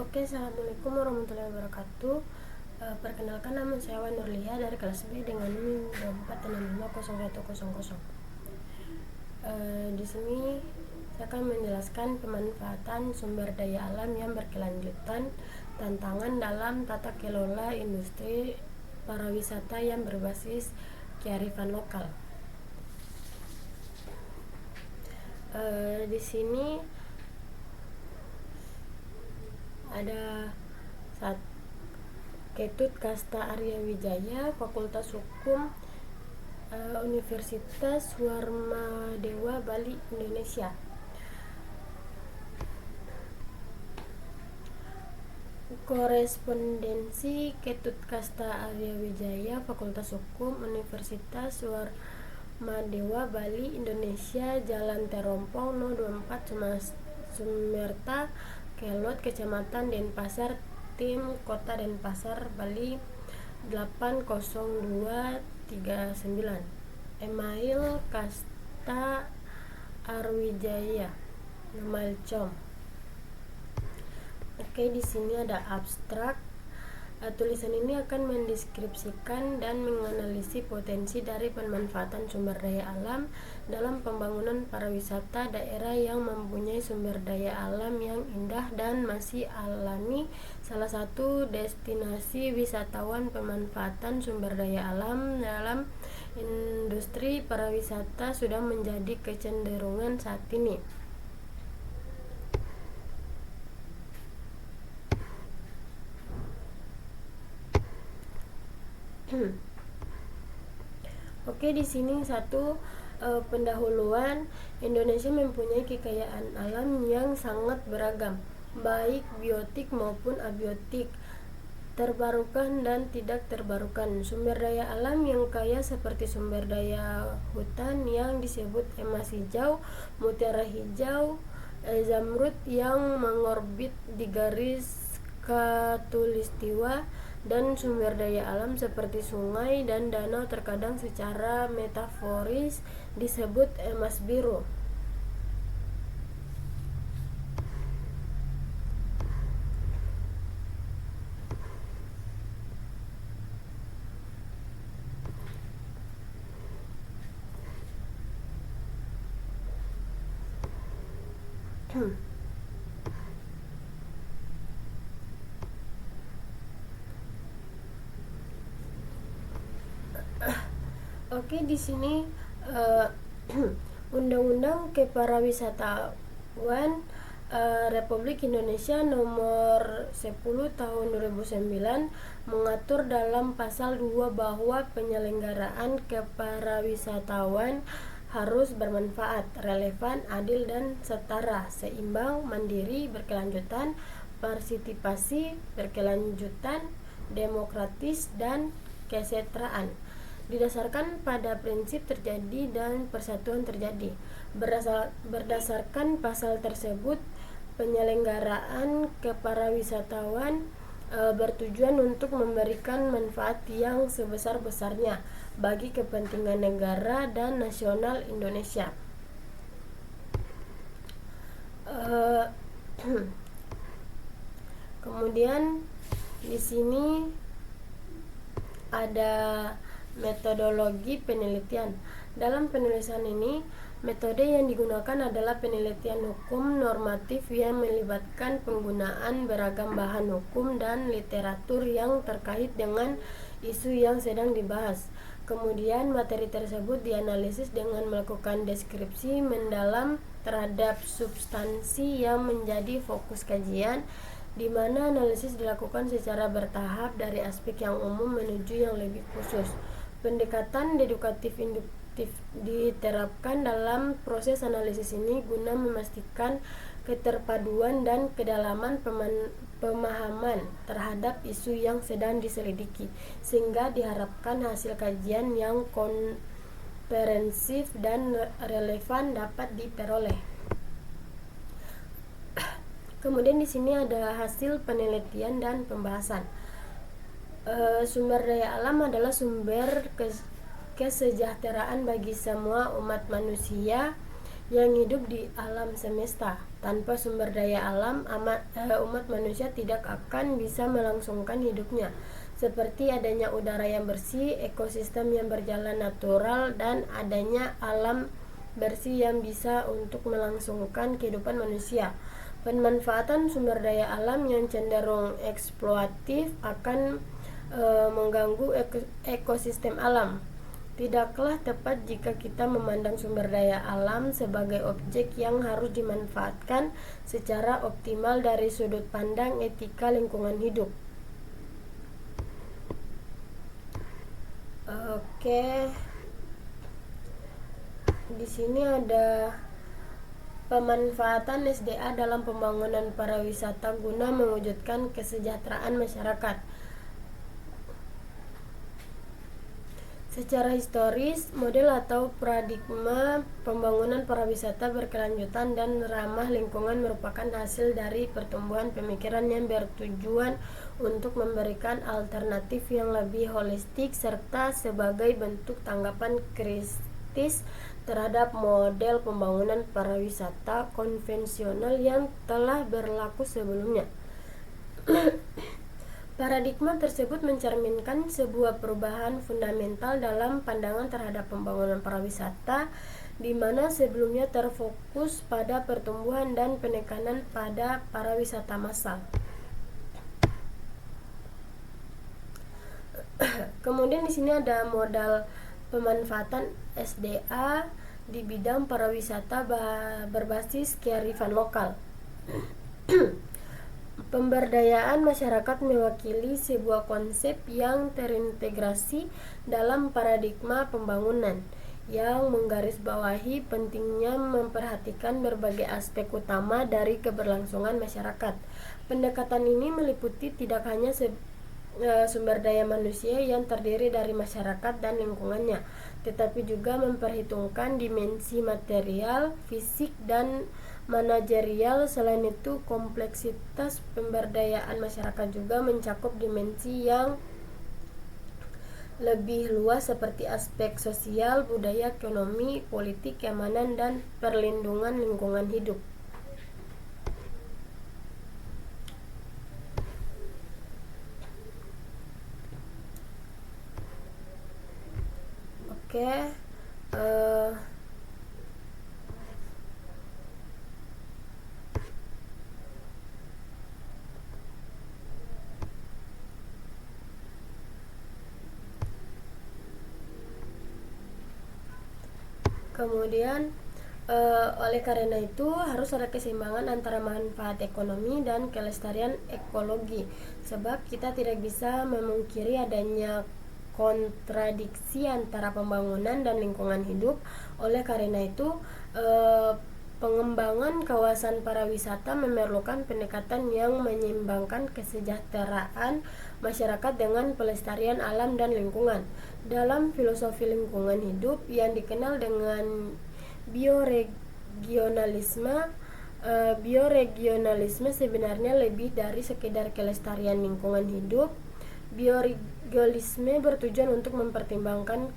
Oke, assalamualaikum warahmatullahi wabarakatuh. Perkenalkan, nama saya Wan Nurlia dari kelas B dengan NIM 24650100. Di sini saya akan menjelaskan pemanfaatan sumber daya alam yang berkelanjutan, tantangan dalam tata kelola industri pariwisata yang berbasis kearifan lokal. Di sini ada Ketut Kasta Arya Wijaya, Fakultas Hukum, Universitas Warmadewa, Bali, Indonesia. Korespondensi Ketut Kasta Arya Wijaya, Fakultas Hukum, Universitas Warmadewa, Bali, Indonesia, Jalan Terompong No 24, Sumerta, Kelot, Kecamatan Denpasar, Tim, Kota Denpasar, Bali 80239. Email Kasta Arwijaya, Nomalcom. Oke, di sini ada abstrak. Tulisan ini akan mendeskripsikan dan menganalisis potensi dari pemanfaatan sumber daya alam dalam pembangunan pariwisata daerah yang mempunyai sumber daya alam yang indah dan masih alami. Salah satu destinasi wisatawan pemanfaatan sumber daya alam dalam industri pariwisata sudah menjadi kecenderungan saat ini. Oke, di sini pendahuluan. Indonesia mempunyai kekayaan alam yang sangat beragam, baik biotik maupun abiotik, terbarukan dan tidak terbarukan. Sumber daya alam yang kaya seperti sumber daya hutan yang disebut emas hijau, mutiara hijau, zamrud yang mengorbit di garis khatulistiwa, dan sumber daya alam seperti sungai dan danau terkadang secara metaforis disebut emas biru. Oke, di sini Undang-Undang Kepariwisataan Republik Indonesia Nomor 10 Tahun 2009 mengatur dalam pasal 2 bahwa penyelenggaraan kepariwisatawan harus bermanfaat, relevan, adil dan setara, seimbang, mandiri, berkelanjutan, partisipasi, berkelanjutan, demokratis, dan kesejahteraan. Didasarkan pada prinsip terjadi dan persatuan terjadi. Berdasarkan pasal tersebut, penyelenggaraan kepariwisatawan bertujuan untuk memberikan manfaat yang sebesar-besarnya bagi kepentingan negara dan nasional Indonesia. Kemudian di sini ada metodologi penelitian. Dalam penulisan ini, metode yang digunakan adalah penelitian hukum normatif yang melibatkan penggunaan beragam bahan hukum dan literatur yang terkait dengan isu yang sedang dibahas. Kemudian materi tersebut dianalisis dengan melakukan deskripsi mendalam terhadap substansi yang menjadi fokus kajian, di mana analisis dilakukan secara bertahap dari aspek yang umum menuju yang lebih khusus. Pendekatan deduktif-induktif diterapkan dalam proses analisis ini guna memastikan keterpaduan dan kedalaman pemahaman terhadap isu yang sedang diselidiki, sehingga diharapkan hasil kajian yang komprehensif dan relevan dapat diperoleh. Kemudian di sini ada hasil penelitian dan pembahasan. Sumber daya alam adalah sumber kesejahteraan bagi semua umat manusia yang hidup di alam semesta. Tanpa sumber daya alam, umat manusia tidak akan bisa melangsungkan hidupnya, seperti adanya udara yang bersih, ekosistem yang berjalan natural, dan adanya alam bersih yang bisa untuk melangsungkan kehidupan manusia. Pemanfaatan sumber daya alam yang cenderung eksploitatif akan mengganggu ekosistem alam. Tidaklah tepat jika kita memandang sumber daya alam sebagai objek yang harus dimanfaatkan secara optimal dari sudut pandang etika lingkungan hidup. Oke. Di sini ada pemanfaatan SDA dalam pembangunan pariwisata guna mewujudkan kesejahteraan masyarakat. Secara historis, model atau paradigma pembangunan pariwisata berkelanjutan dan ramah lingkungan merupakan hasil dari pertumbuhan pemikiran yang bertujuan untuk memberikan alternatif yang lebih holistik serta sebagai bentuk tanggapan kritis terhadap model pembangunan pariwisata konvensional yang telah berlaku sebelumnya. Paradigma tersebut mencerminkan sebuah perubahan fundamental dalam pandangan terhadap pembangunan pariwisata, di mana sebelumnya terfokus pada pertumbuhan dan penekanan pada pariwisata massal. Kemudian di sini ada modal pemanfaatan SDA di bidang pariwisata berbasis kearifan lokal. Pemberdayaan masyarakat mewakili sebuah konsep yang terintegrasi dalam paradigma pembangunan yang menggarisbawahi pentingnya memperhatikan berbagai aspek utama dari keberlangsungan masyarakat. Pendekatan ini meliputi tidak hanya sumber daya manusia yang terdiri dari masyarakat dan lingkungannya, tetapi juga memperhitungkan dimensi material, fisik, dan manajerial. Selain itu, kompleksitas pemberdayaan masyarakat juga mencakup dimensi yang lebih luas seperti aspek sosial, budaya, ekonomi, politik, keamanan, dan perlindungan lingkungan hidup. Oke. Kemudian oleh karena itu harus ada keseimbangan antara manfaat ekonomi dan kelestarian ekologi, sebab kita tidak bisa memungkiri adanya kontradiksi antara pembangunan dan lingkungan hidup. Oleh karena itu pengembangan kawasan pariwisata memerlukan pendekatan yang menyeimbangkan kesejahteraan masyarakat dengan pelestarian alam dan lingkungan. Dalam filosofi lingkungan hidup yang dikenal dengan bioregionalisme sebenarnya lebih dari sekedar kelestarian lingkungan hidup. Bioregionalisme bertujuan untuk mempertimbangkan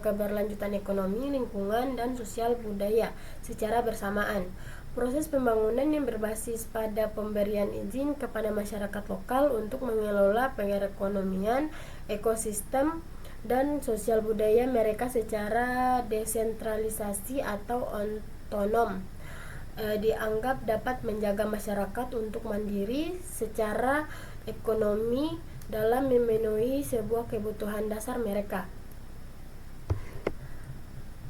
keberlanjutan ekonomi, lingkungan, dan sosial budaya secara bersamaan. Proses pembangunan yang berbasis pada pemberian izin kepada masyarakat lokal untuk mengelola perekonomian, ekosistem, dan sosial budaya mereka secara desentralisasi atau otonom dianggap dapat menjaga masyarakat untuk mandiri secara ekonomi dalam memenuhi sebuah kebutuhan dasar mereka.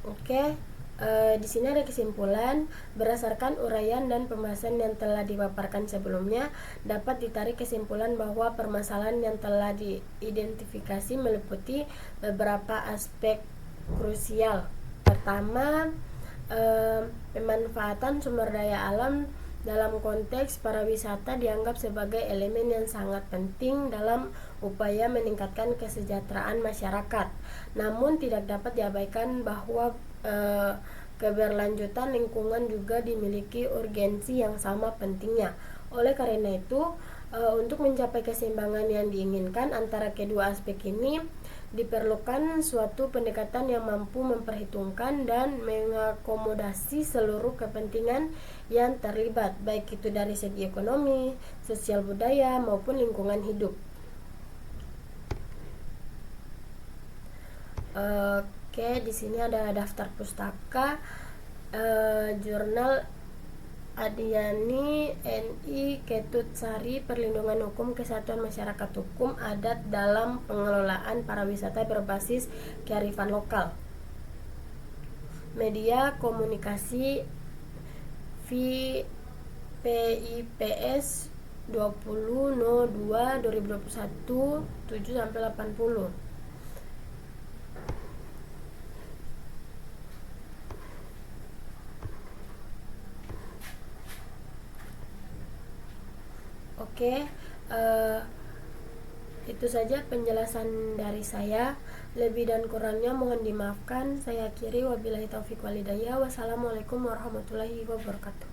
Oke, di sini ada kesimpulan. Berdasarkan uraian dan pembahasan yang telah dipaparkan sebelumnya, dapat ditarik kesimpulan bahwa permasalahan yang telah diidentifikasi meliputi beberapa aspek krusial. Pertama, pemanfaatan sumber daya alam dalam konteks pariwisata dianggap sebagai elemen yang sangat penting dalam upaya meningkatkan kesejahteraan masyarakat. Namun tidak dapat diabaikan bahwa keberlanjutan lingkungan juga dimiliki urgensi yang sama pentingnya. Oleh karena itu, untuk mencapai keseimbangan yang diinginkan antara kedua aspek ini, Diperlukan suatu pendekatan yang mampu memperhitungkan dan mengakomodasi seluruh kepentingan yang terlibat, baik itu dari segi ekonomi, sosial budaya, maupun lingkungan hidup. Oke, di sini ada daftar pustaka, jurnal Adiani NI Ketut Sari, Perlindungan Hukum Kesatuan Masyarakat Hukum Adat dalam Pengelolaan Pariwisata Berbasis Kearifan Lokal. Media Komunikasi VPIPS 20/02/2021 7-80. Oke, itu saja penjelasan dari saya. Lebih dan kurangnya mohon dimaafkan. Saya akhiri, wabillahi taufiq walhidayah. Wassalamualaikum warahmatullahi wabarakatuh.